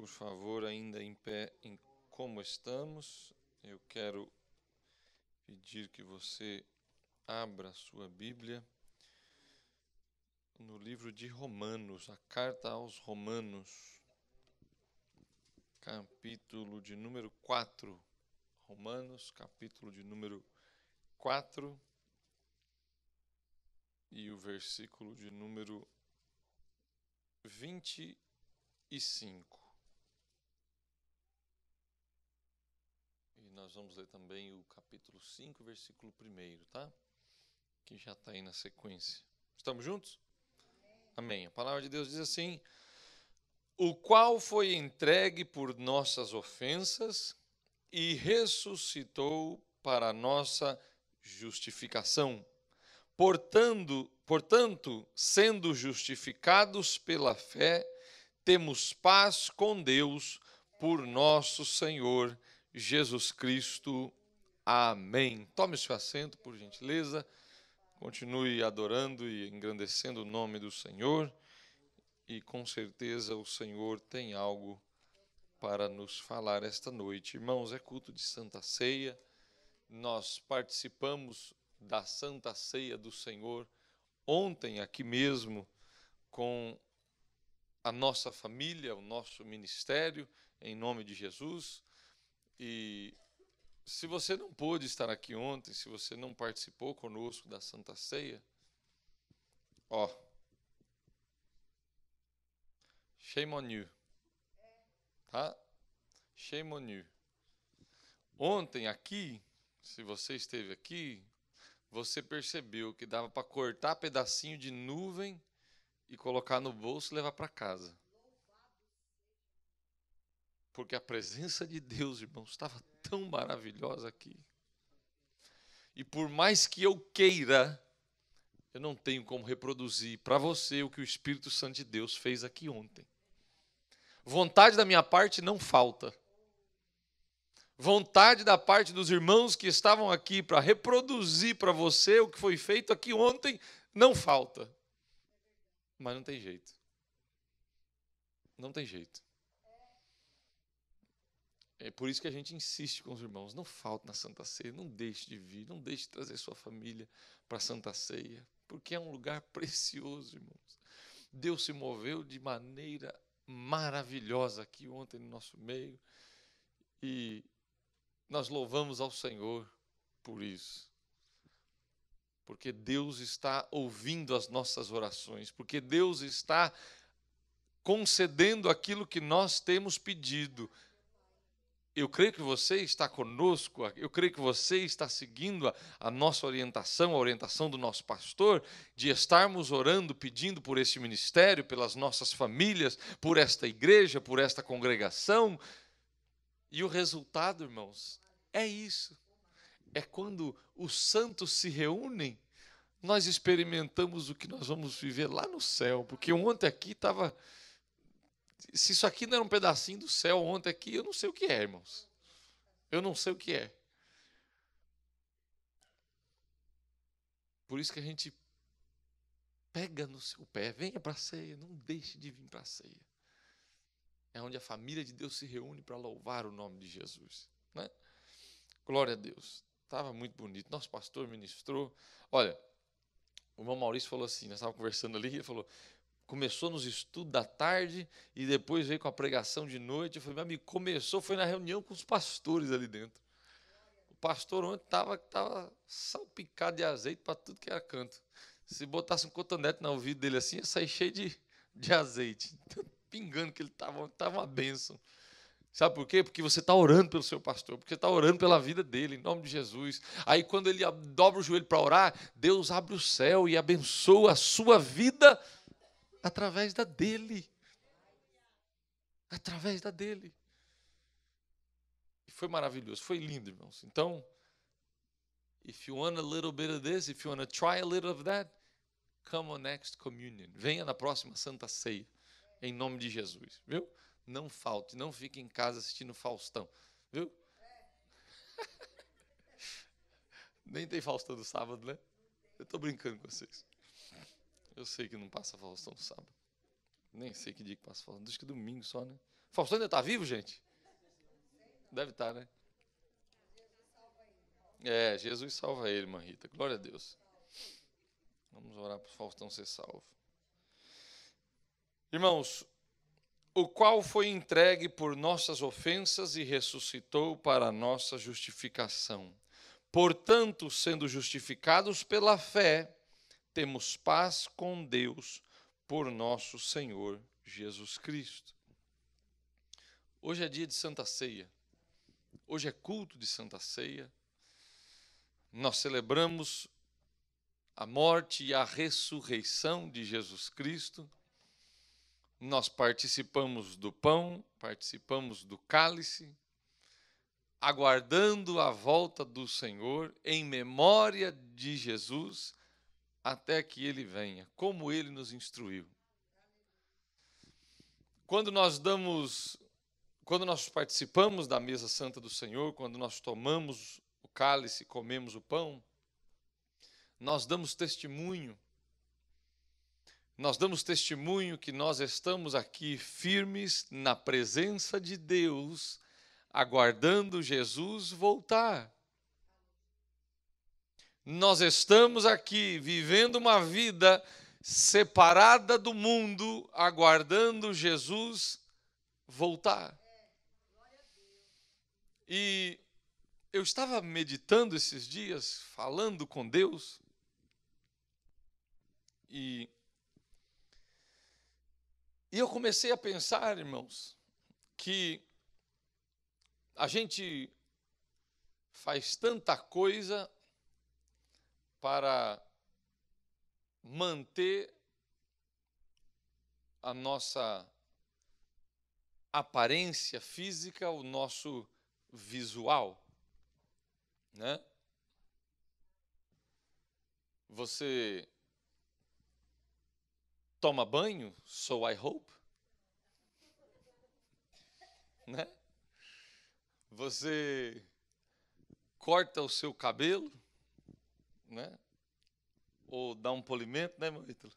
Por favor, ainda em pé, como estamos, eu quero pedir que você abra a sua Bíblia no livro de Romanos, a carta aos Romanos, capítulo de número 4. Romanos, capítulo de número 4 e o versículo de número 25. E nós vamos ler também o capítulo 5, versículo 1, tá? Que já está aí na sequência. Estamos juntos? Amém. A palavra de Deus diz assim: o qual foi entregue por nossas ofensas e ressuscitou para a nossa justificação. Portanto, sendo justificados pela fé, temos paz com Deus por nosso Senhor Jesus Cristo. Amém. Tome seu assento, por gentileza. Continue adorando e engrandecendo o nome do Senhor. E com certeza o Senhor tem algo para nos falar esta noite. Irmãos, é culto de Santa Ceia. Nós participamos da Santa Ceia do Senhor ontem aqui mesmo com a nossa família, o nosso ministério, em nome de Jesus. E se você não pôde estar aqui ontem, se você não participou conosco da Santa Ceia, shame on you, tá? Shame on you. Ontem aqui, se você esteve aqui, você percebeu que dava para cortar pedacinho de nuvem e colocar no bolso e levar para casa. Porque a presença de Deus, irmãos, estava tão maravilhosa aqui. E por mais que eu queira, eu não tenho como reproduzir para você o que o Espírito Santo de Deus fez aqui ontem. Vontade da minha parte não falta. Vontade da parte dos irmãos que estavam aqui para reproduzir para você o que foi feito aqui ontem não falta. Mas não tem jeito. Não tem jeito. É por isso que a gente insiste com os irmãos. Não falte na Santa Ceia. Não deixe de vir. Não deixe de trazer sua família para a Santa Ceia. Porque é um lugar precioso, irmãos. Deus se moveu de maneira maravilhosa aqui ontem no nosso meio. E nós louvamos ao Senhor por isso. Porque Deus está ouvindo as nossas orações. Porque Deus está concedendo aquilo que nós temos pedido. Eu creio que você está conosco, eu creio que você está seguindo a nossa orientação, a orientação do nosso pastor, de estarmos orando, pedindo por este ministério, pelas nossas famílias, por esta igreja, por esta congregação. E o resultado, irmãos, é isso. É quando os santos se reúnem, nós experimentamos o que nós vamos viver lá no céu. Porque ontem aqui estava... Se isso aqui não era um pedacinho do céu ontem aqui, eu não sei o que é, irmãos. Eu não sei o que é. Por isso que a gente pega no seu pé, venha para a ceia, não deixe de vir para a ceia. É onde a família de Deus se reúne para louvar o nome de Jesus, né? Glória a Deus. Estava muito bonito. Nosso pastor ministrou. Olha, o irmão Maurício falou assim, nós estávamos conversando ali, ele falou... Começou nos estudos da tarde e depois veio com a pregação de noite. Eu falei, meu amigo, foi na reunião com os pastores ali dentro. O pastor ontem estava salpicado de azeite para tudo que era canto. Se botasse um cotonete no ouvido dele assim, ia sair cheio de azeite. Pingando que ele estava uma bênção. Sabe por quê? Porque você está orando pelo seu pastor, porque você está orando pela vida dele, em nome de Jesus. Aí quando ele dobra o joelho para orar, Deus abre o céu e abençoa a sua vida através da dele. Através da dele. E foi maravilhoso, foi lindo, irmãos. Então, if you want a little bit of this, if you want to try a little of that, come on next communion. Venha na próxima Santa Ceia, em nome de Jesus, viu? Não falte, não fique em casa assistindo Faustão, viu? Nem tem Faustão do sábado, né? Eu estou brincando com vocês. Eu sei que não passa Faustão no sábado. Nem sei que dia que passa Faustão. Acho que domingo só, né? Faustão ainda está vivo, gente? Deve estar, né? É, Jesus salva ele, irmã Rita. Glória a Deus. Vamos orar para o Faustão ser salvo. Irmãos, o qual foi entregue por nossas ofensas e ressuscitou para a nossa justificação. Portanto, sendo justificados pela fé, temos paz com Deus por nosso Senhor Jesus Cristo. Hoje é dia de Santa Ceia. Hoje é culto de Santa Ceia. Nós celebramos a morte e a ressurreição de Jesus Cristo. Nós participamos do pão, participamos do cálice, aguardando a volta do Senhor em memória de Jesus, até que Ele venha, como Ele nos instruiu. Quando nós participamos da mesa santa do Senhor, quando nós tomamos o cálice, comemos o pão, nós damos testemunho. Nós damos testemunho que nós estamos aqui firmes na presença de Deus, aguardando Jesus voltar. Nós estamos aqui vivendo uma vida separada do mundo, aguardando Jesus voltar. E eu estava meditando esses dias, falando com Deus, e eu comecei a pensar, irmãos, que a gente faz tanta coisa para manter a nossa aparência física, o nosso visual, né? Você toma banho, so I hope, né? Você corta o seu cabelo, né? Ou dá um polimento, né, meu Ítalo?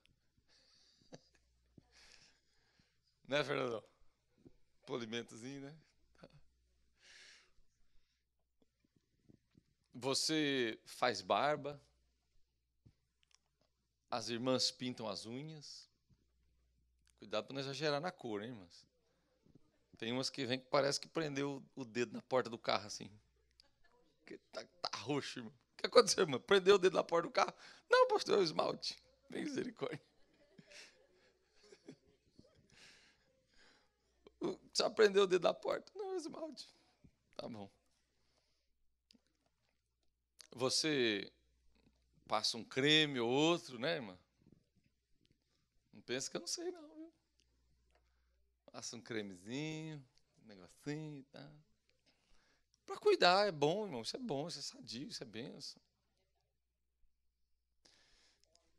Né, Fernandão? Polimentozinho, né? Você faz barba, as irmãs pintam as unhas. Cuidado para não exagerar na cor, hein, irmãs? Tem umas que vem que parece que prendeu o dedo na porta do carro, assim. Tá roxo, irmão. O que aconteceu, irmão? Prendeu o dedo na porta do carro? Não, pastor, é o esmalte. Misericórdia. Só prendeu o dedo na porta? Não, é o esmalte. Tá bom. Você passa um creme ou outro, né, irmã? Não pensa que eu não sei, não, viu? Passa um cremezinho, um negocinho e tal. Para cuidar, é bom, irmão. Isso é bom, isso é sadio, isso é benção.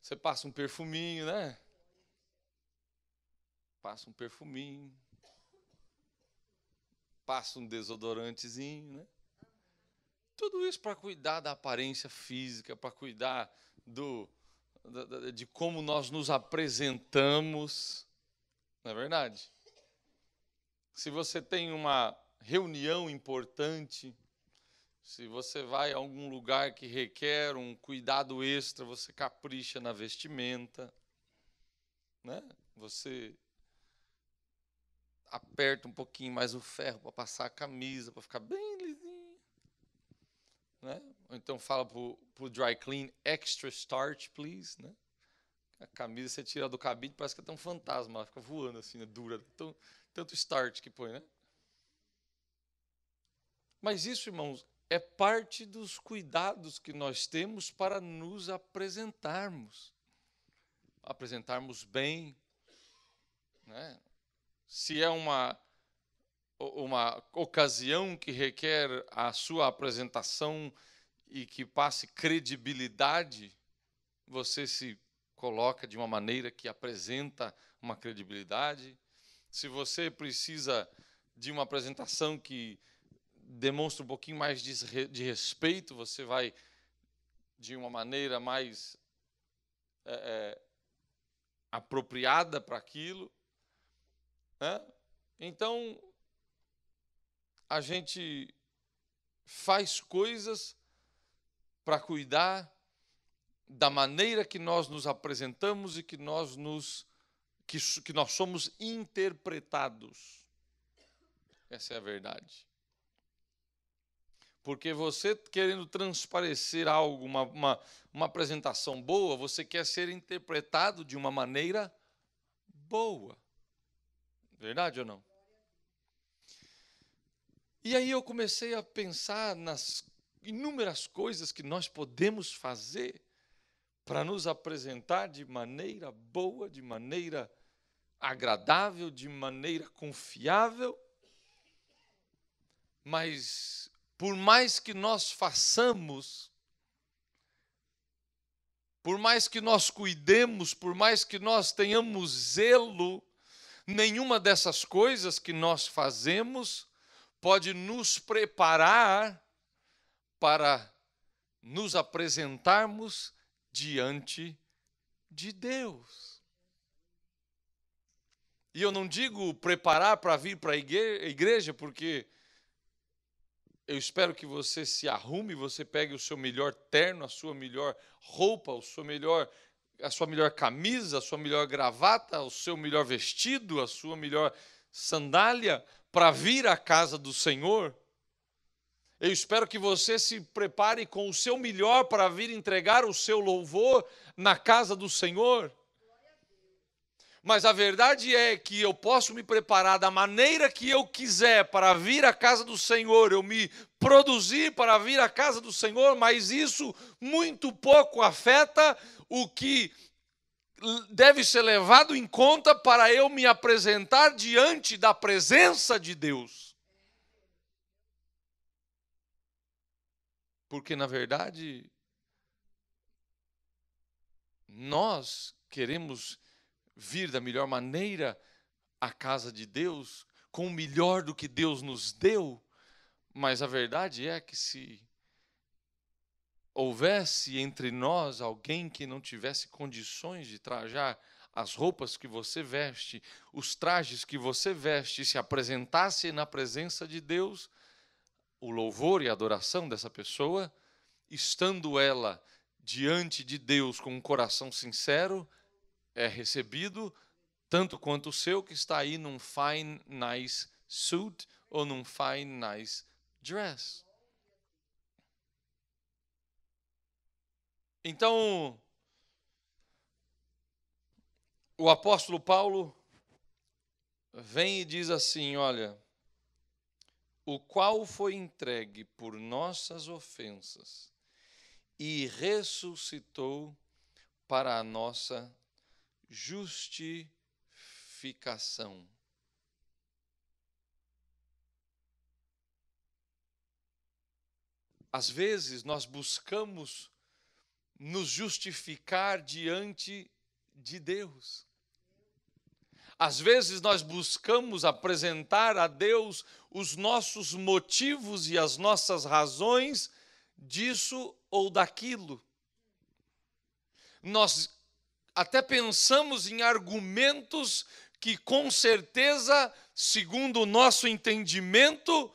Você passa um perfuminho, né? Passa um perfuminho. Passa um desodorantezinho, né? Tudo isso para cuidar da aparência física, para cuidar de como nós nos apresentamos. Não é verdade? Se você tem uma reunião importante, se você vai a algum lugar que requer um cuidado extra, você capricha na vestimenta, né? Você aperta um pouquinho mais o ferro para passar a camisa, para ficar bem lisinho, né? Ou então fala para o dry clean, extra starch, please, né? A camisa você tira do cabide, parece que é um fantasma, ela fica voando assim, né? Dura, tanto starch que põe, né? Mas isso, irmãos, é parte dos cuidados que nós temos para nos apresentarmos bem, né? Se é uma ocasião que requer a sua apresentação e que passe credibilidade, você se coloca de uma maneira que apresenta uma credibilidade. Se você precisa de uma apresentação que demonstra um pouquinho mais de respeito, você vai de uma maneira mais apropriada para aquilo, né? Então, a gente faz coisas para cuidar da maneira que nós nos apresentamos e que nós somos interpretados. Essa é a verdade. Porque você querendo transparecer algo, uma apresentação boa, você quer ser interpretado de uma maneira boa. Verdade ou não? E aí eu comecei a pensar nas inúmeras coisas que nós podemos fazer para nos apresentar de maneira boa, de maneira agradável, de maneira confiável. Mas, por mais que nós façamos, por mais que nós cuidemos, por mais que nós tenhamos zelo, nenhuma dessas coisas que nós fazemos pode nos preparar para nos apresentarmos diante de Deus. E eu não digo preparar para vir para a igreja, porque eu espero que você se arrume, você pegue o seu melhor terno, a sua melhor roupa, a sua melhor camisa, a sua melhor gravata, o seu melhor vestido, a sua melhor sandália, para vir à casa do Senhor. Eu espero que você se prepare com o seu melhor para vir entregar o seu louvor na casa do Senhor. Mas a verdade é que eu posso me preparar da maneira que eu quiser para vir à casa do Senhor, eu me produzir para vir à casa do Senhor, mas isso muito pouco afeta o que deve ser levado em conta para eu me apresentar diante da presença de Deus. Porque, na verdade, nós queremos vir da melhor maneira à casa de Deus, com o melhor do que Deus nos deu, mas a verdade é que se houvesse entre nós alguém que não tivesse condições de trajar as roupas que você veste, os trajes que você veste, e se apresentasse na presença de Deus, o louvor e a adoração dessa pessoa, estando ela diante de Deus com um coração sincero, é recebido tanto quanto o seu que está aí num fine, nice suit ou num fine, nice dress. Então, o apóstolo Paulo vem e diz assim, olha, o qual foi entregue por nossas ofensas e ressuscitou para a nossa justificação. Às vezes nós buscamos nos justificar diante de Deus. Às vezes nós buscamos apresentar a Deus os nossos motivos e as nossas razões disso ou daquilo. Nós até pensamos em argumentos que, com certeza, segundo o nosso entendimento,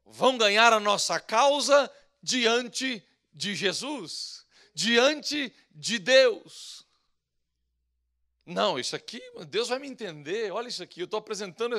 vão ganhar a nossa causa diante de Jesus, diante de Deus. Não, isso aqui, Deus vai me entender, olha isso aqui, eu estou apresentando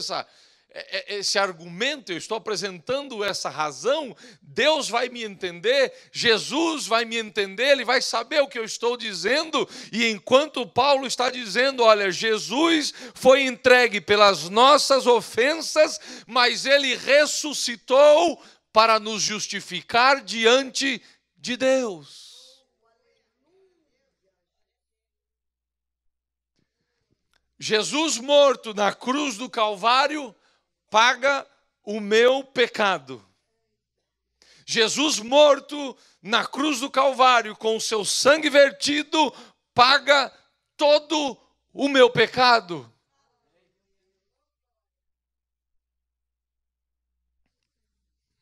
esse argumento, eu estou apresentando essa razão, Deus vai me entender, Jesus vai me entender, Ele vai saber o que eu estou dizendo, e enquanto Paulo está dizendo, olha, Jesus foi entregue pelas nossas ofensas, mas Ele ressuscitou para nos justificar diante de Deus. Jesus morto na cruz do Calvário paga o meu pecado. Jesus morto na cruz do Calvário com o seu sangue vertido paga todo o meu pecado.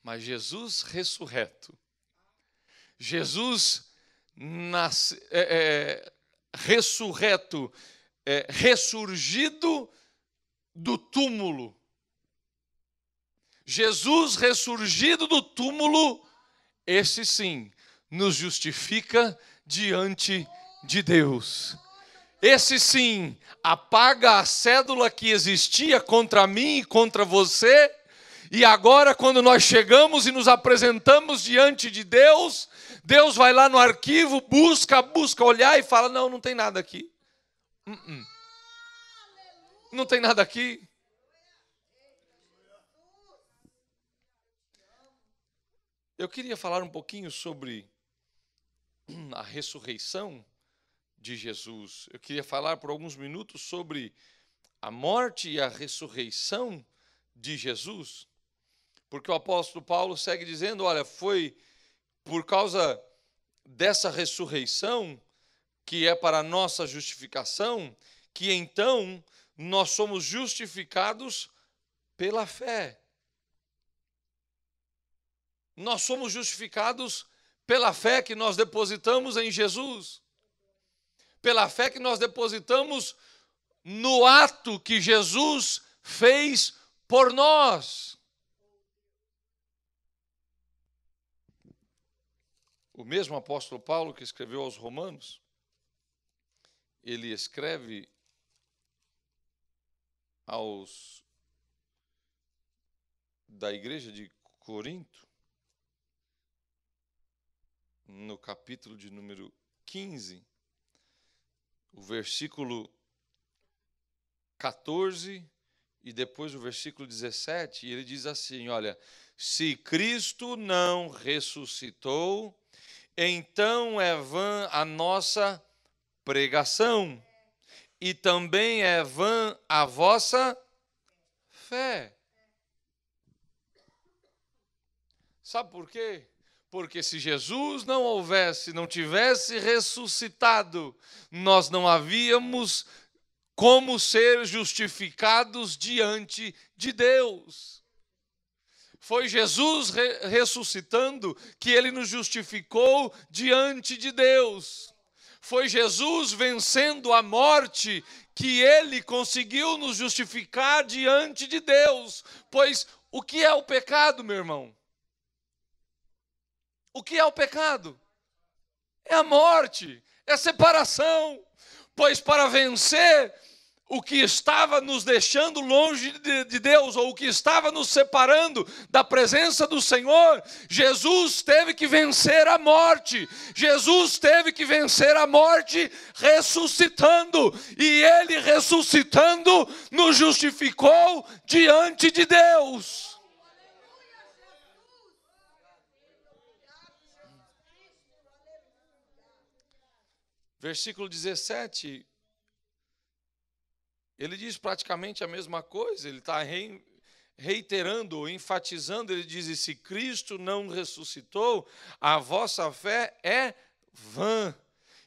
Mas Jesus ressurreto, Jesus ressurreto, ressurgido do túmulo, Jesus ressurgido do túmulo, esse sim nos justifica diante de Deus. Esse sim apaga a cédula que existia contra mim e contra você. E agora, quando nós chegamos e nos apresentamos diante de Deus, Deus vai lá no arquivo, busca olhar e fala: não, não tem nada aqui. Não tem nada aqui. Eu queria falar um pouquinho sobre a ressurreição de Jesus. Eu queria falar por alguns minutos sobre a morte e a ressurreição de Jesus, porque o apóstolo Paulo segue dizendo: olha, foi por causa dessa ressurreição, que é para a nossa justificação, que então nós somos justificados pela fé. Nós somos justificados pela fé que nós depositamos em Jesus, pela fé que nós depositamos no ato que Jesus fez por nós. O mesmo apóstolo Paulo que escreveu aos Romanos, ele escreve da igreja de Corinto, no capítulo de número 15, o versículo 14 e depois o versículo 17, e ele diz assim: olha, se Cristo não ressuscitou, então é vã a nossa pregação, e também é vã a vossa fé. Sabe por quê? Porque se Jesus não tivesse ressuscitado, nós não havíamos como ser justificados diante de Deus. Foi Jesus ressuscitando que ele nos justificou diante de Deus. Foi Jesus vencendo a morte que ele conseguiu nos justificar diante de Deus. Pois o que é o pecado, meu irmão? O que é o pecado? É a morte, é a separação. Pois para vencer o que estava nos deixando longe de Deus, ou o que estava nos separando da presença do Senhor, Jesus teve que vencer a morte. Jesus teve que vencer a morte ressuscitando. E ele ressuscitando nos justificou diante de Deus. Versículo 17, ele diz praticamente a mesma coisa, ele está reiterando, enfatizando, ele diz: e se Cristo não ressuscitou, a vossa fé é vã,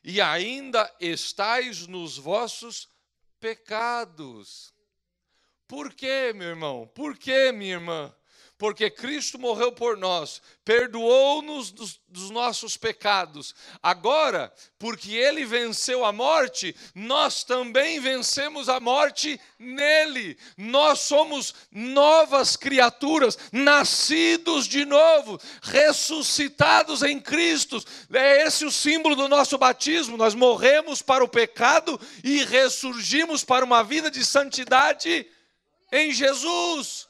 e ainda estáis nos vossos pecados. Por quê, meu irmão? Por quê, minha irmã? Porque Cristo morreu por nós, perdoou-nos dos nossos pecados. Agora, porque Ele venceu a morte, nós também vencemos a morte nele. Nós somos novas criaturas, nascidos de novo, ressuscitados em Cristo. É esse o símbolo do nosso batismo. Nós morremos para o pecado e ressurgimos para uma vida de santidade em Jesus.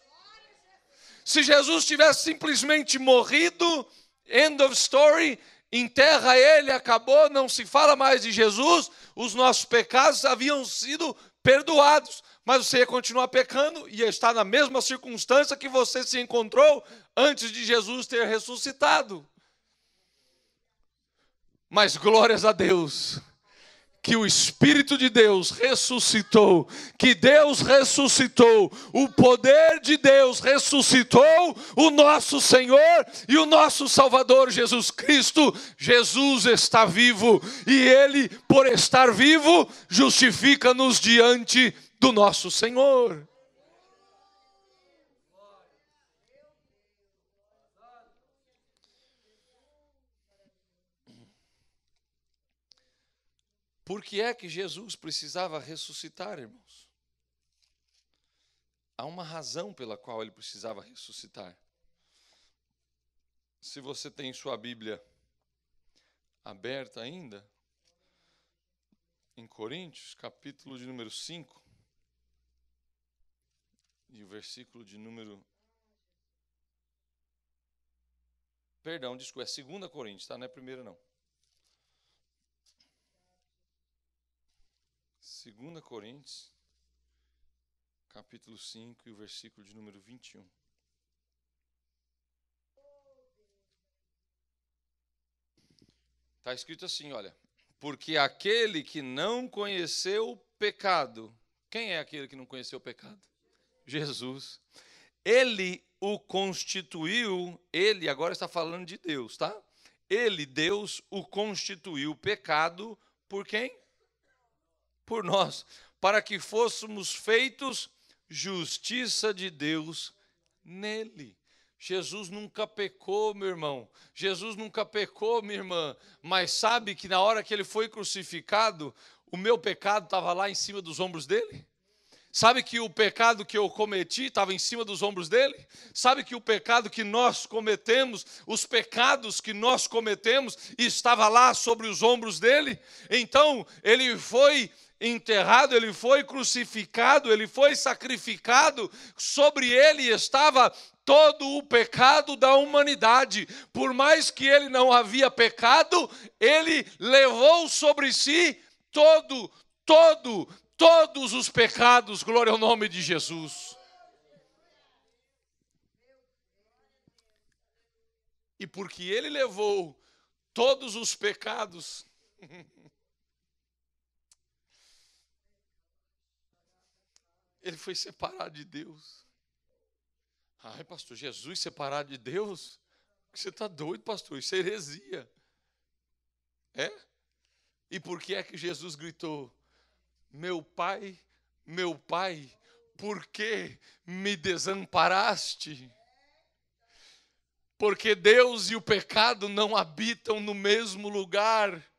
Se Jesus tivesse simplesmente morrido, end of story, enterra ele, acabou, não se fala mais de Jesus, os nossos pecados haviam sido perdoados, mas você ia continuar pecando e ia estar na mesma circunstância que você se encontrou antes de Jesus ter ressuscitado. Mas glórias a Deus, que o Espírito de Deus ressuscitou, que Deus ressuscitou, o poder de Deus ressuscitou o nosso Senhor e o nosso Salvador Jesus Cristo. Jesus está vivo e Ele, por estar vivo, justifica-nos diante do nosso Senhor. Por que é que Jesus precisava ressuscitar, irmãos? Há uma razão pela qual ele precisava ressuscitar. Se você tem sua Bíblia aberta ainda, em Coríntios, capítulo de número 5, e o versículo de número... Perdão, desculpa, é 2 Coríntios, tá? Não é primeira, não. 2 Coríntios, capítulo 5 e o versículo de número 21. Está escrito assim, olha. Porque aquele que não conheceu o pecado... Quem é aquele que não conheceu o pecado? Jesus. Ele o constituiu, ele agora está falando de Deus, tá? Ele, Deus, o constituiu pecado por quem? Por nós, para que fôssemos feitos justiça de Deus nele. Jesus nunca pecou, meu irmão. Jesus nunca pecou, minha irmã. Mas sabe que na hora que ele foi crucificado, o meu pecado estava lá em cima dos ombros dele? Sabe que o pecado que eu cometi estava em cima dos ombros dele? Sabe que o pecado que nós cometemos, os pecados que nós cometemos, estava lá sobre os ombros dele? Então, ele foi enterrado, ele foi crucificado, ele foi sacrificado, sobre ele estava todo o pecado da humanidade. Por mais que ele não havia pecado, ele levou sobre si todos os pecados. Glória ao nome de Jesus. E porque ele levou todos os pecados, ele foi separado de Deus. Ai, pastor, Jesus separado de Deus? Você está doido, pastor? Isso é heresia. É? E por que é que Jesus gritou: meu Pai, por que me desamparaste? Porque Deus e o pecado não habitam no mesmo lugar.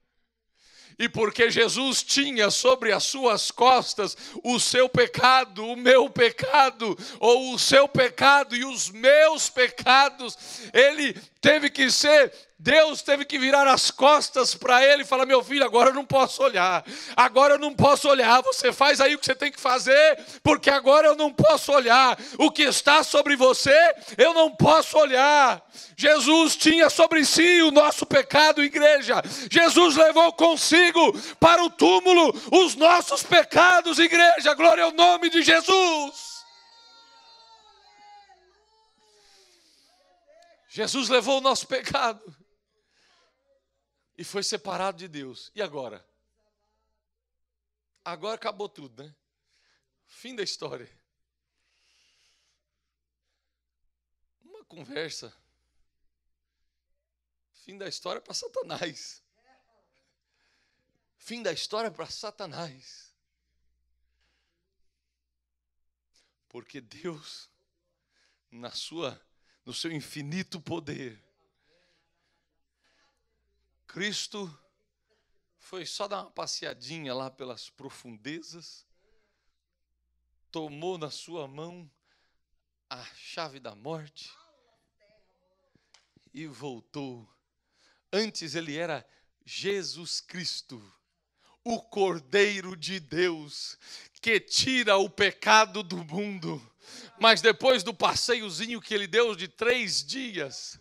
E porque Jesus tinha sobre as suas costas o seu pecado, o meu pecado, ou o seu pecado e os meus pecados, ele teve que ser... Deus teve que virar as costas para ele e falar: meu filho, agora eu não posso olhar. Agora eu não posso olhar. Você faz aí o que você tem que fazer, porque agora eu não posso olhar. O que está sobre você, eu não posso olhar. Jesus tinha sobre si o nosso pecado, igreja. Jesus levou consigo para o túmulo os nossos pecados, igreja. Glória ao nome de Jesus. Jesus levou o nosso pecado e foi separado de Deus. E agora? Agora acabou tudo, né? Fim da história. Uma conversa. Fim da história para Satanás. Fim da história para Satanás. Porque Deus, no seu infinito poder, Cristo foi só dar uma passeadinha lá pelas profundezas, tomou na sua mão a chave da morte e voltou. Antes ele era Jesus Cristo, o Cordeiro de Deus, que tira o pecado do mundo. Mas depois do passeiozinho que ele deu de 3 dias,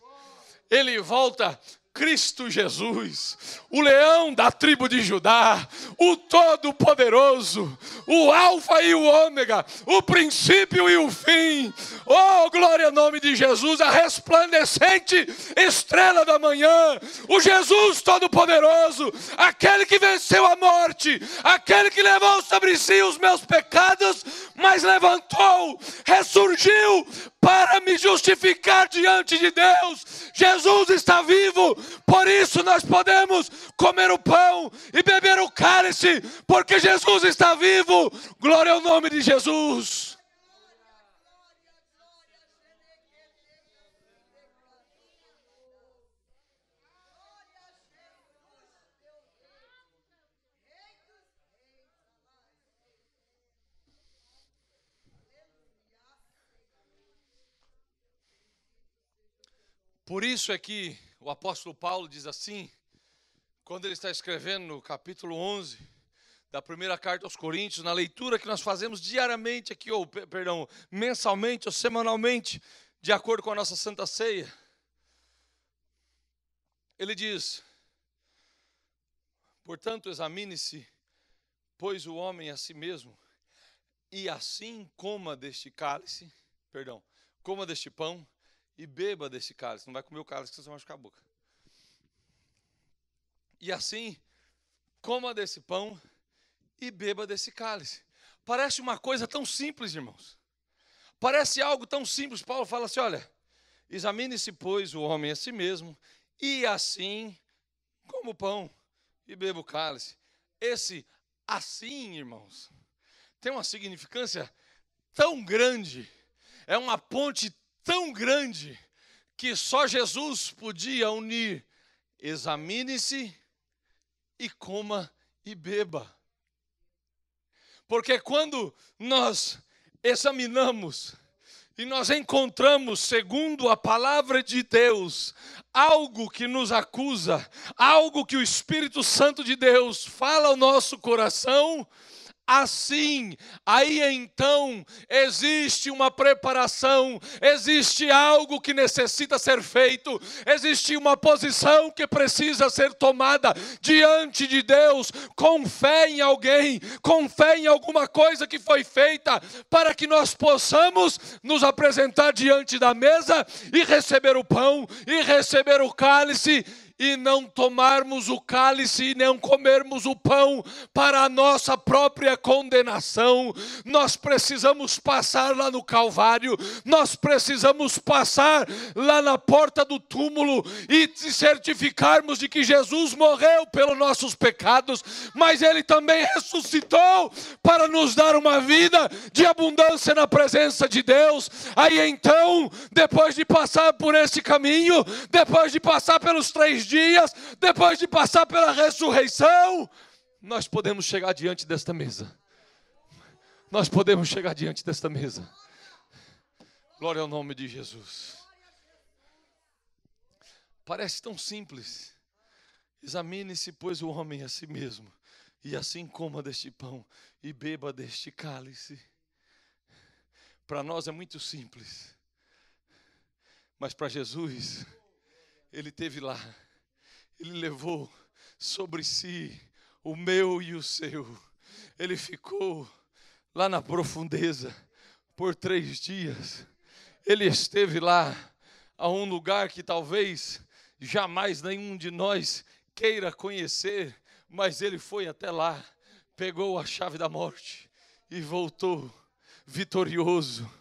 ele volta... Cristo Jesus, o leão da tribo de Judá, o Todo-Poderoso, o Alfa e o Ômega, o princípio e o fim. Oh, glória ao nome de Jesus, a resplandecente estrela da manhã, o Jesus Todo-Poderoso, aquele que venceu a morte, aquele que levou sobre si os meus pecados, mas levantou, ressurgiu para me justificar diante de Deus. Jesus está vivo, por isso nós podemos comer o pão e beber o cálice, porque Jesus está vivo. Glória ao nome de Jesus. Por isso é que o apóstolo Paulo diz assim, quando ele está escrevendo no capítulo 11 da primeira carta aos Coríntios, na leitura que nós fazemos diariamente aqui, ou perdão, mensalmente ou semanalmente, de acordo com a nossa Santa Ceia. Ele diz: portanto, examine-se, pois o homem a si mesmo, e assim coma deste cálice, coma deste pão e beba deste cálice. Não vai comer o cálice que você vai machucar a boca. E assim, coma desse pão e beba desse cálice. Parece uma coisa tão simples, irmãos. Parece algo tão simples. Paulo fala assim, olha, examine-se, pois, o homem a si mesmo, e assim, coma o pão e beba o cálice. Esse assim, irmãos, tem uma significância tão grande, é uma ponte tão grande, que só Jesus podia unir. Examine-se e coma e beba. Porque quando nós examinamos e nós encontramos, segundo a palavra de Deus, algo que nos acusa, algo que o Espírito Santo de Deus fala ao nosso coração, assim, aí então existe uma preparação, existe algo que necessita ser feito, existe uma posição que precisa ser tomada diante de Deus, com fé em alguém, com fé em alguma coisa que foi feita, para que nós possamos nos apresentar diante da mesa e receber o pão e receber o cálice, e não tomarmos o cálice e não comermos o pão para a nossa própria condenação. Nós precisamos passar lá no Calvário, nós precisamos passar lá na porta do túmulo e certificarmos de que Jesus morreu pelos nossos pecados, mas Ele também ressuscitou para nos dar uma vida de abundância na presença de Deus. Aí então, depois de passar por esse caminho, depois de passar pelos 3 dias, depois de passar pela ressurreição, nós podemos chegar diante desta mesa. Nós podemos chegar diante desta mesa. Glória ao nome de Jesus. Parece tão simples. Examine-se, pois, o homem a si mesmo, e assim coma deste pão e beba deste cálice. Para nós é muito simples, mas para Jesus, Ele esteve lá. Ele levou sobre si o meu e o seu. Ele ficou lá na profundeza por 3 dias. Ele esteve lá a um lugar que talvez jamais nenhum de nós queira conhecer, mas ele foi até lá, pegou a chave da morte e voltou vitorioso,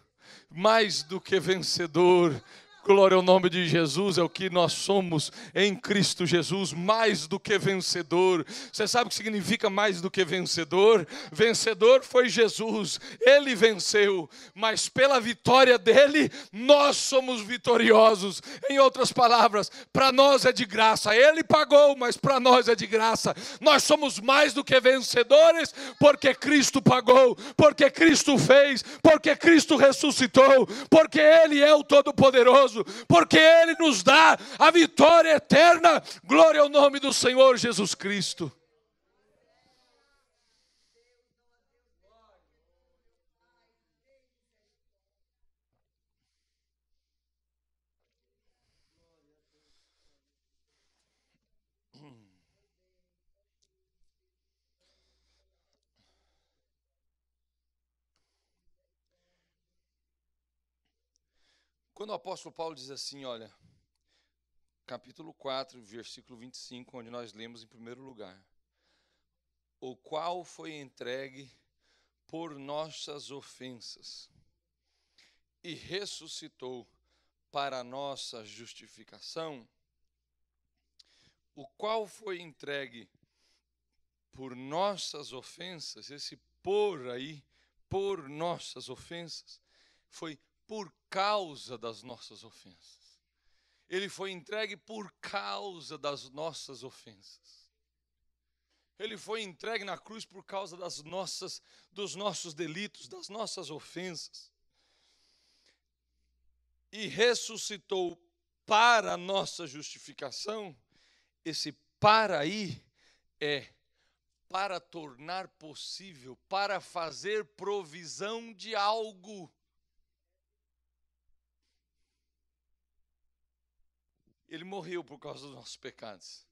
mais do que vencedor. Glória ao nome de Jesus, é o que nós somos em Cristo Jesus, mais do que vencedor. Você sabe o que significa mais do que vencedor? Vencedor foi Jesus, Ele venceu, mas pela vitória dEle, nós somos vitoriosos. Em outras palavras, para nós é de graça, Ele pagou, mas para nós é de graça. Nós somos mais do que vencedores, porque Cristo pagou, porque Cristo fez, porque Cristo ressuscitou, porque Ele é o Todo-Poderoso, porque Ele nos dá a vitória eterna. Glória ao nome do Senhor Jesus Cristo. Quando o apóstolo Paulo diz assim, olha, capítulo 4, versículo 25, onde nós lemos em primeiro lugar, o qual foi entregue por nossas ofensas e ressuscitou para a nossa justificação, o qual foi entregue por nossas ofensas, esse por aí, por nossas ofensas, foi por causa das nossas ofensas. Ele foi entregue por causa das nossas ofensas. Ele foi entregue na cruz por causa dos nossos delitos, das nossas ofensas. E ressuscitou para a nossa justificação, esse para aí é para tornar possível, para fazer provisão de algo. Ele morreu por causa dos nossos pecados,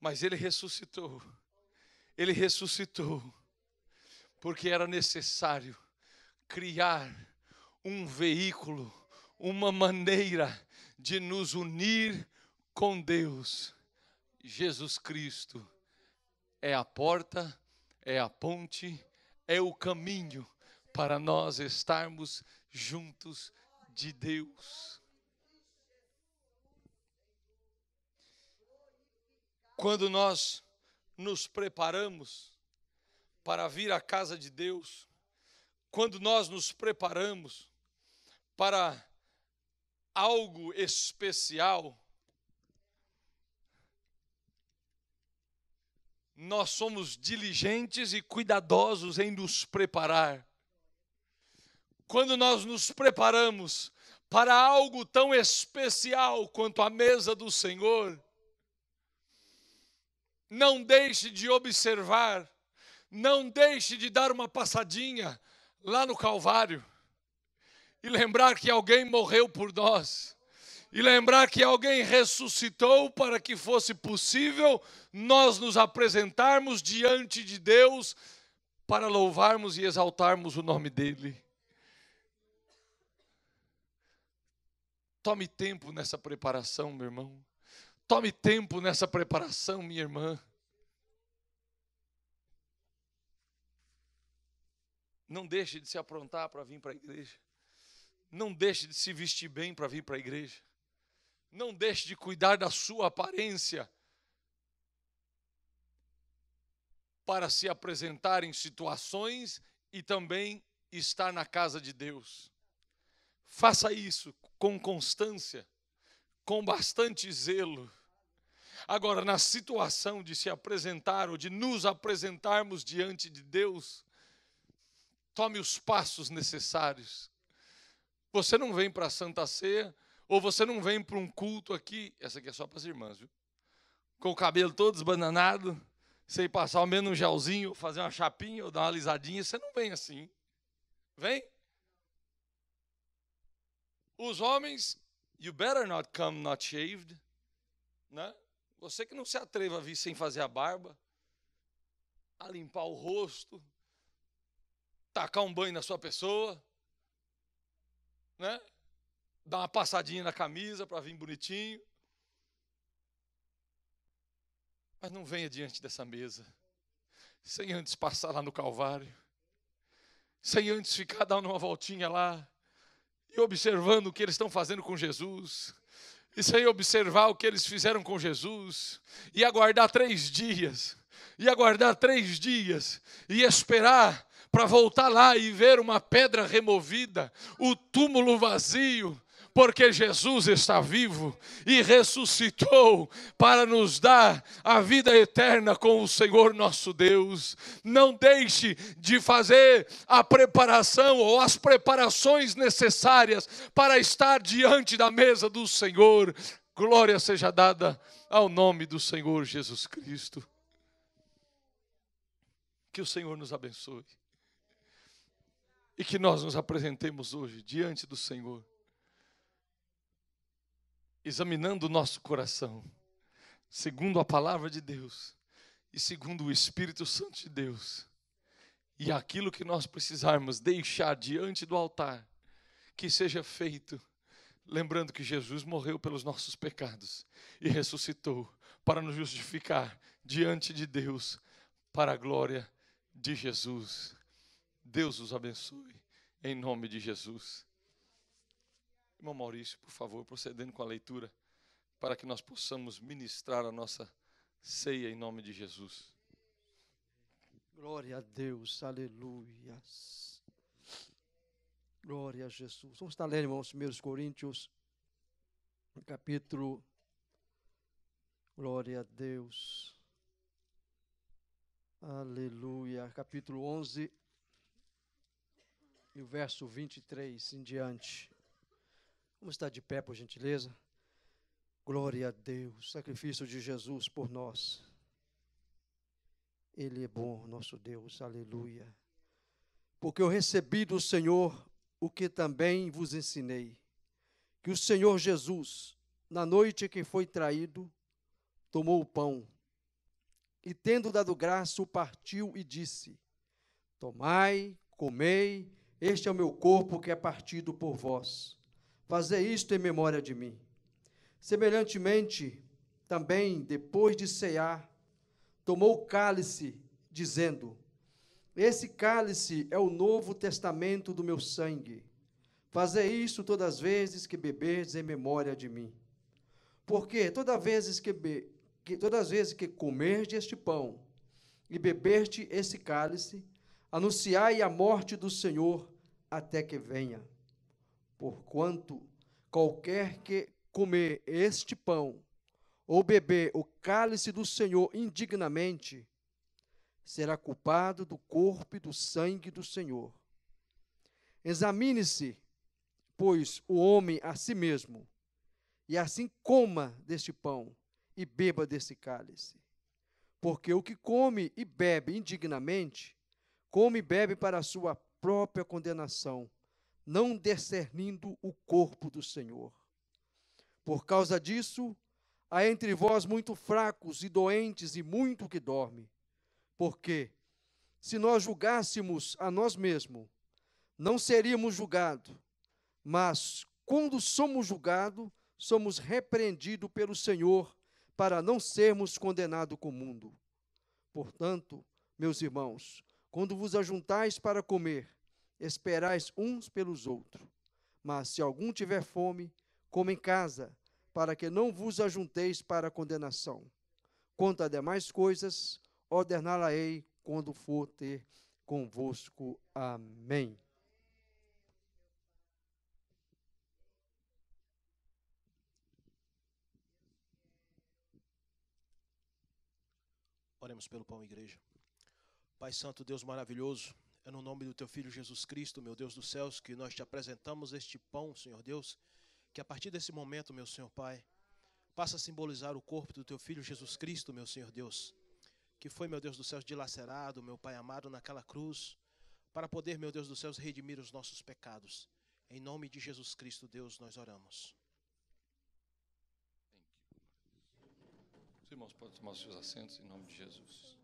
mas ele ressuscitou. Ele ressuscitou porque era necessário criar um veículo, uma maneira de nos unir com Deus. Jesus Cristo é a porta, é a ponte, é o caminho para nós estarmos juntos de Deus. Quando nós nos preparamos para vir à casa de Deus, quando nós nos preparamos para algo especial, nós somos diligentes e cuidadosos em nos preparar. Quando nós nos preparamos para algo tão especial quanto a mesa do Senhor, não deixe de observar, não deixe de dar uma passadinha lá no Calvário e lembrar que alguém morreu por nós, e lembrar que alguém ressuscitou para que fosse possível nós nos apresentarmos diante de Deus para louvarmos e exaltarmos o nome dEle. Tome tempo nessa preparação, meu irmão. Tome tempo nessa preparação, minha irmã. Não deixe de se aprontar para vir para a igreja. Não deixe de se vestir bem para vir para a igreja. Não deixe de cuidar da sua aparência para se apresentar em situações e também estar na casa de Deus. Faça isso com constância, com bastante zelo. Agora, na situação de se apresentar ou de nos apresentarmos diante de Deus, tome os passos necessários. Você não vem para a Santa Ceia, ou você não vem para um culto aqui, essa aqui é só para as irmãs, viu? Com o cabelo todo desbananado, sem passar ao menos um gelzinho, fazer uma chapinha ou dar uma alisadinha, você não vem assim. Vem? Os homens, you better not come not shaved, né? Você que não se atreva a vir sem fazer a barba, a limpar o rosto, tacar um banho na sua pessoa, né? Dar uma passadinha na camisa para vir bonitinho. Mas não venha diante dessa mesa sem antes passar lá no Calvário, sem antes ficar dando uma voltinha lá e observando o que eles estão fazendo com Jesus, e sem observar o que eles fizeram com Jesus, e aguardar 3 dias, e esperar para voltar lá e ver uma pedra removida, o túmulo vazio, porque Jesus está vivo e ressuscitou para nos dar a vida eterna com o Senhor nosso Deus. Não deixe de fazer a preparação ou as preparações necessárias para estar diante da mesa do Senhor. Glória seja dada ao nome do Senhor Jesus Cristo. Que o Senhor nos abençoe e que nós nos apresentemos hoje diante do Senhor, examinando o nosso coração, segundo a palavra de Deus e segundo o Espírito Santo de Deus, e aquilo que nós precisarmos deixar diante do altar, que seja feito, lembrando que Jesus morreu pelos nossos pecados e ressuscitou para nos justificar diante de Deus, para a glória de Jesus. Deus os abençoe, em nome de Jesus. Irmão Maurício, por favor, procedendo com a leitura, para que nós possamos ministrar a nossa ceia em nome de Jesus. Glória a Deus, aleluia. Glória a Jesus. Vamos estar lendo, irmãos, 1 Coríntios, capítulo, glória a Deus, aleluia, capítulo 11, e o verso 23 em diante. Vamos estar de pé, por gentileza. Glória a Deus, sacrifício de Jesus por nós. Ele é bom, nosso Deus, aleluia. Porque eu recebi do Senhor o que também vos ensinei, que o Senhor Jesus, na noite em que foi traído, tomou o pão, e tendo dado graça, o partiu e disse: Tomai, comei, este é o meu corpo que é partido por vós. Fazei isto em memória de mim. Semelhantemente, também, depois de cear, tomou o cálice, dizendo: Esse cálice é o novo testamento do meu sangue. Fazei isso todas as vezes que beberdes em memória de mim. Porque todas as vezes que comerdes este pão e beberdes esse cálice, anunciai a morte do Senhor até que venha. Porquanto qualquer que comer este pão ou beber o cálice do Senhor indignamente, será culpado do corpo e do sangue do Senhor. Examine-se, pois, o homem a si mesmo, e assim coma deste pão e beba desse cálice. Porque o que come e bebe indignamente, come e bebe para a sua própria condenação, não discernindo o corpo do Senhor. Por causa disso, há entre vós muito fracos e doentes e muito que dorme. Porque, se nós julgássemos a nós mesmos, não seríamos julgados, mas, quando somos julgados, somos repreendidos pelo Senhor, para não sermos condenados com o mundo. Portanto, meus irmãos, quando vos ajuntais para comer, esperais uns pelos outros. Mas, se algum tiver fome, coma em casa, para que não vos ajunteis para a condenação. Quanto a demais coisas, ordená-la-ei quando for ter convosco. Amém. Oremos pelo pão, igreja. Pai Santo, Deus maravilhoso, é no nome do Teu Filho Jesus Cristo, meu Deus dos céus, que nós te apresentamos este pão, Senhor Deus, que a partir desse momento, meu Senhor Pai, passa a simbolizar o corpo do Teu Filho Jesus Cristo, meu Senhor Deus, que foi, meu Deus dos céus, dilacerado, meu Pai amado, naquela cruz, para poder, meu Deus dos céus, redimir os nossos pecados. Em nome de Jesus Cristo, Deus, nós oramos. Os irmãos podem tomar os seus assentos em nome de Jesus.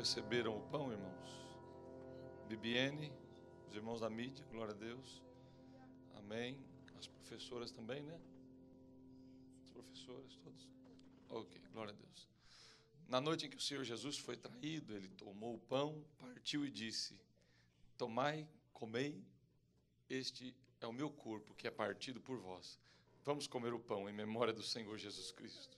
receberam o pão, irmãos? Bibiene, os irmãos da mídia, glória a Deus. Amém. As professoras também, né? As professoras, todos. Ok, glória a Deus. Na noite em que o Senhor Jesus foi traído, ele tomou o pão, partiu e disse: tomai, comei, este é o meu corpo que é partido por vós. Vamos comer o pão em memória do Senhor Jesus Cristo.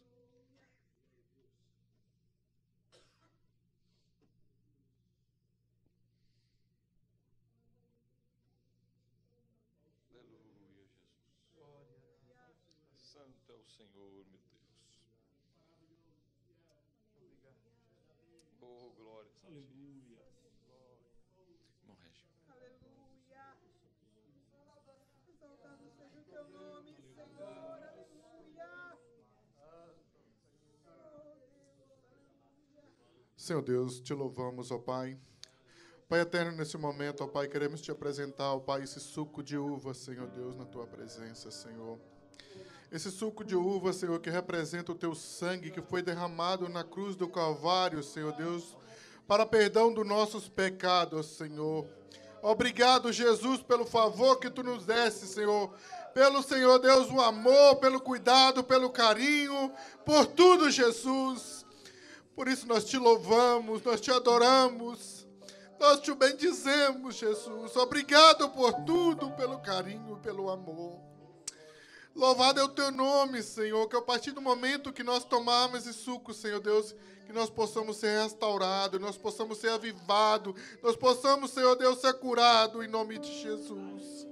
Santo é o Senhor, meu Deus. Oh, glória. Aleluia. Irmão Régio. Aleluia. Exaltado seja o teu nome, Senhor. Aleluia. Senhor Deus, te louvamos, ó Pai. Pai eterno, nesse momento, ó Pai, queremos te apresentar, ó Pai, esse suco de uva, Senhor Deus, na tua presença, Senhor. Esse suco de uva, Senhor, que representa o teu sangue que foi derramado na cruz do Calvário, Senhor Deus, para perdão dos nossos pecados, Senhor. Obrigado, Jesus, pelo favor que tu nos deste, Senhor. Pelo, Senhor Deus, o amor, pelo cuidado, pelo carinho, por tudo, Jesus. Por isso nós te louvamos, nós te adoramos, nós te bendizemos, Jesus. Obrigado por tudo, pelo carinho, pelo amor. Louvado é o teu nome, Senhor, que a partir do momento que nós tomarmos esse suco, Senhor Deus, que nós possamos ser restaurados, nós possamos ser avivados, nós possamos, Senhor Deus, ser curados em nome de Jesus.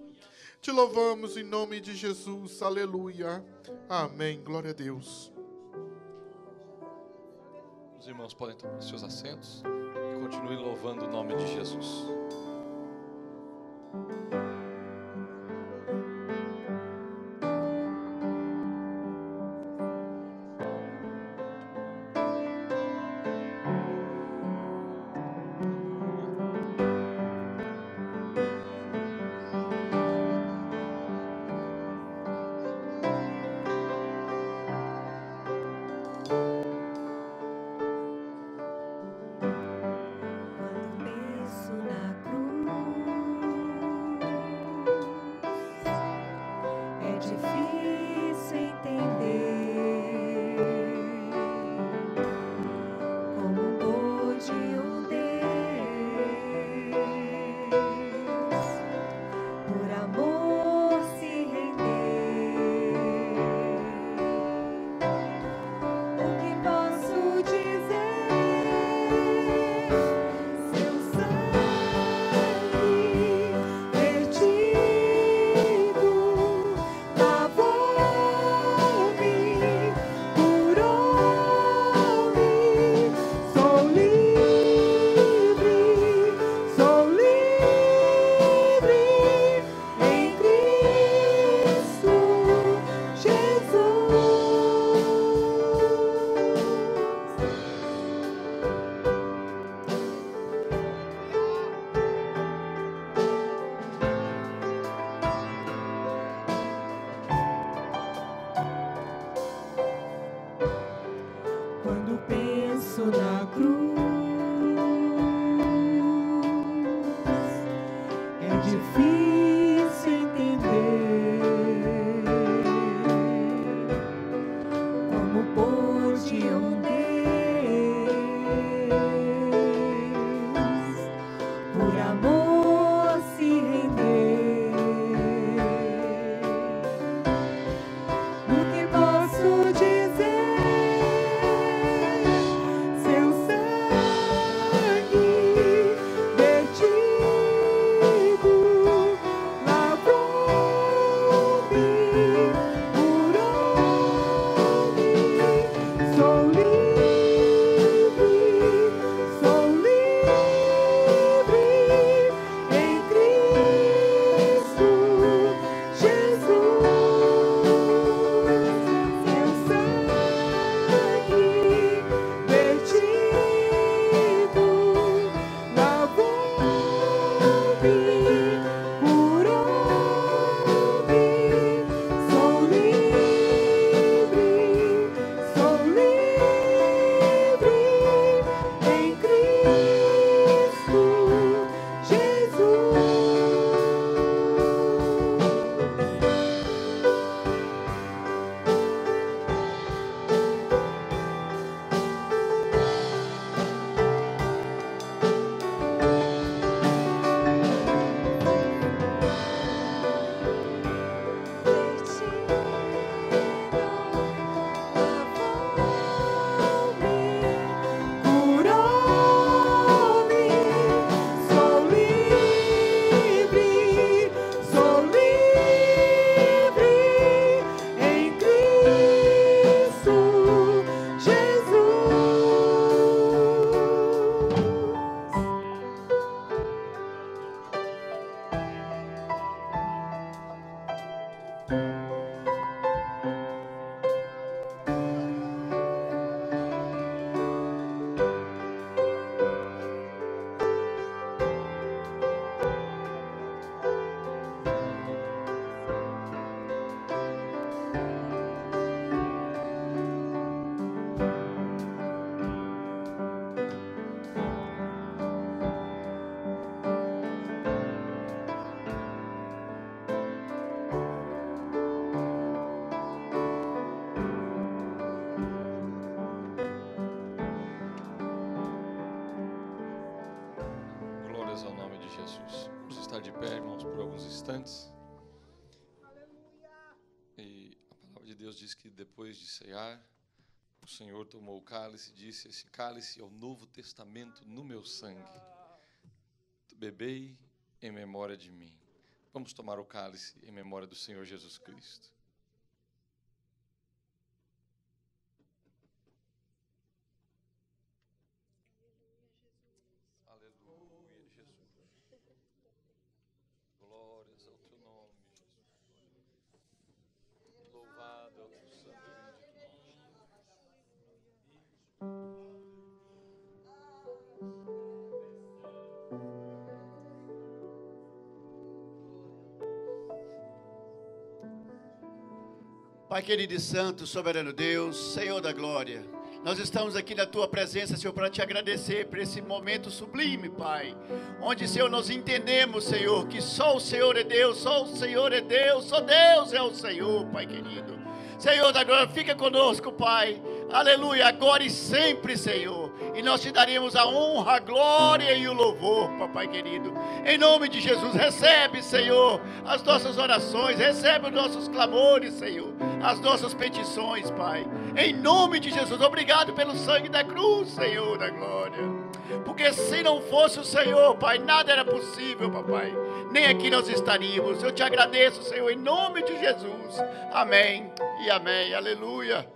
Te louvamos em nome de Jesus, aleluia, amém, glória a Deus. Os irmãos podem tomar seus assentos e continuem louvando o nome de Jesus. Vertido, a voz estar de pé, irmãos, por alguns instantes. E a palavra de Deus diz que depois de cear, o Senhor tomou o cálice e disse: esse cálice é o novo testamento no meu sangue. Bebei em memória de mim. Vamos tomar o cálice em memória do Senhor Jesus Cristo. Aleluia, Jesus. Glórias ao teu nome, Jesus. Louvado é o teu santo e bendito nome. Pai querido e santo, soberano Deus, Senhor da glória, nós estamos aqui na Tua presença, Senhor, para Te agradecer por esse momento sublime, Pai, onde, Senhor, nós entendemos, Senhor, que só o Senhor é Deus, só o Senhor é Deus, só Deus é o Senhor, Pai querido. Senhor da glória, fica conosco, Pai, aleluia, agora e sempre, Senhor, e nós Te daremos a honra, a glória e o louvor, Papai querido. Em nome de Jesus, recebe, Senhor, as nossas orações, recebe os nossos clamores, Senhor, as nossas petições, Pai. Em nome de Jesus, obrigado pelo sangue da cruz, Senhor da glória. Porque se não fosse o Senhor, Pai, nada era possível, Papai. Nem aqui nós estaríamos. Eu Te agradeço, Senhor, em nome de Jesus. Amém e amém. Aleluia.